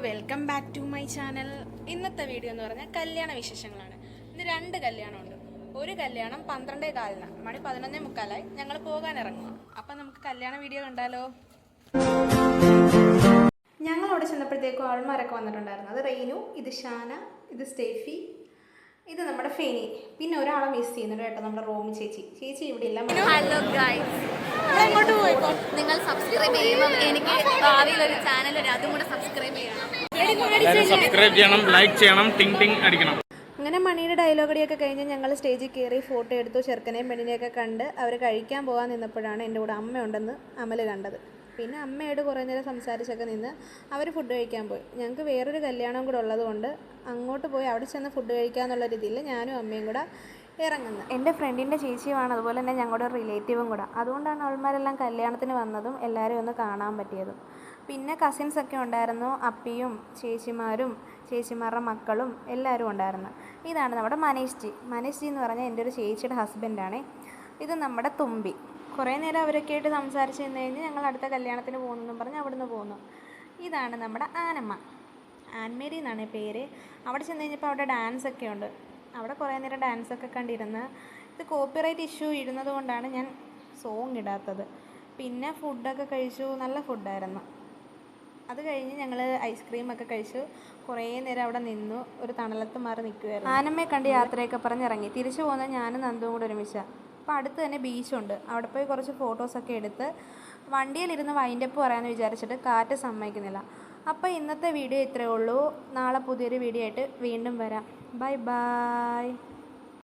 Welcome back to my channel. ഇന്നത്തെ video എന്ന് പറഞ്ഞാൽ കല്യാണ വിശേഷങ്ങളാണ്. ഇന്ന് 2 കല്യാണമുണ്ട്. ഒരു കല്യാണം 12:15 മണി 11:45 ഞങ്ങൾ പോകാൻ ഇറങ്ങുക. അപ്പം നമുക്ക് കല്യാണ വീഡിയോ കണ്ടാലോ. ഞങ്ങൾ അവിടെ ചെന്നപ്പോഴത്തേക്കും ആൾമാരൊക്കെ വന്നിട്ടുണ്ടായിരുന്നു. അത് റെയ്നു, ഇത് ഷാന, ഇത് സ്റ്റെഫി, ഇത് നമ്മുടെ ഫെനി. പിന്നെ ഒരാളെ മിസ് ചെയ്യുന്നുണ്ട് കേട്ടോ, നമ്മുടെ റോമി ചേച്ചി ഇവിടെ ഇല്ല. ഹലോ ഗൈസ്, നിങ്ങൾ സബ്സ്ക്രൈബ് ചെയ്യണം. എനിക്ക് ഭാവിയിൽ ഒരു ചാനൽ അതും കൂടെ സബ്സ്ക്രൈബ് ചെയ്യണം, ലൈക്ക് ചെയ്യണം, ടിങ് ടിങ് അടിക്കണം. അങ്ങനെ മണിയുടെ ഡയലോഗടിയൊക്കെ കഴിഞ്ഞ് ഞങ്ങൾ സ്റ്റേജിൽ കയറി ഫോട്ടോ എടുത്തു. ചെറുക്കനെയും പെണ്ണിനെയൊക്കെ കണ്ട് അവർ കഴിക്കാൻ പോകാൻ നിന്നപ്പോഴാണ് എൻ്റെ കൂടെ അമ്മയുണ്ടെന്ന് അമൽ കണ്ടത്. പിന്നെ അമ്മയോട് കുറേ നേരം സംസാരിച്ചൊക്കെ നിന്ന് അവർ ഫുഡ് കഴിക്കാൻ പോയി. ഞങ്ങൾക്ക് വേറൊരു കല്യാണം കൂടെ ഉള്ളതുകൊണ്ട് അങ്ങോട്ട് പോയി അവിടെ ചെന്ന് ഫുഡ് കഴിക്കാമെന്നുള്ള രീതിയിൽ ഞാനും അമ്മയും കൂടെ ഇറങ്ങുന്നത്. എൻ്റെ ഫ്രണ്ടിൻ്റെ ചേച്ചിയുമാണ്, അതുപോലെ തന്നെ ഞങ്ങളുടെ ഒരു റിലേറ്റീവും കൂടെ. അതുകൊണ്ടാണ് അവന്മാരെല്ലാം കല്യാണത്തിന് വന്നതും എല്ലാവരും ഒന്ന് കാണാൻ പറ്റിയതും. പിന്നെ കസിൻസൊക്കെ ഉണ്ടായിരുന്നു, അപ്പിയും ചേച്ചിമാരും ചേച്ചിമാരുടെ മക്കളും എല്ലാവരും ഉണ്ടായിരുന്നു. ഇതാണ് നമ്മുടെ മനീഷ് ജി എന്ന് പറഞ്ഞാൽ എൻ്റെ ഒരു ചേച്ചിയുടെ ഹസ്ബൻഡാണ്. ഇത് നമ്മുടെ തുമ്പി. കുറേ നേരം അവരൊക്കെ ആയിട്ട് സംസാരിച്ച് നിന്ന് കഴിഞ്ഞ് ഞങ്ങൾ അടുത്ത കല്യാണത്തിന് പോകുന്നെന്നും പറഞ്ഞ് അവിടുന്ന് പോന്നു. ഇതാണ് നമ്മുടെ ആനമ്മ, ആൻമേരി എന്നാണ് പേര്. അവിടെ ചെന്ന് കഴിഞ്ഞപ്പോൾ അവിടെ ഡാൻസൊക്കെ ഉണ്ട്. അവിടെ കുറേ നേരം ഡാൻസൊക്കെ കണ്ടിരുന്ന്. ഇത് കോപ്പിറൈറ്റ് ഇഷ്യൂ ഇടുന്നത് കൊണ്ടാണ് ഞാൻ സോങ് ഇടാത്തത്. പിന്നെ ഫുഡൊക്കെ കഴിച്ചു, നല്ല ഫുഡായിരുന്നു. അത് കഴിഞ്ഞ് ഞങ്ങൾ ഐസ്ക്രീമൊക്കെ കഴിച്ചു. കുറേ നേരം അവിടെ നിന്നു, ഒരു തണലത്ത് മാറി നിൽക്കുമായിരുന്നു. ആനമ്മയെ കണ്ട് യാത്രയൊക്കെ പറഞ്ഞിറങ്ങി. തിരിച്ചു പോകുന്നത് ഞാനും നന്ദുവും കൂടെ ഒരുമിച്ചാണ്. അപ്പോൾ അടുത്ത് തന്നെ ബീച്ചുണ്ട്. അവിടെ പോയി കുറച്ച് ഫോട്ടോസൊക്കെ എടുത്ത് വണ്ടിയിലിരുന്ന് വൈൻഡപ്പ് പറയാമെന്ന് വിചാരിച്ചിട്ട് കാറ്റ് സമ്മതിക്കുന്നില്ല. അപ്പോൾ ഇന്നത്തെ വീഡിയോ ഇത്രയേ ഉള്ളൂ. നാളെ പുതിയൊരു വീഡിയോ ആയിട്ട് വീണ്ടും വരാം. Bye bye.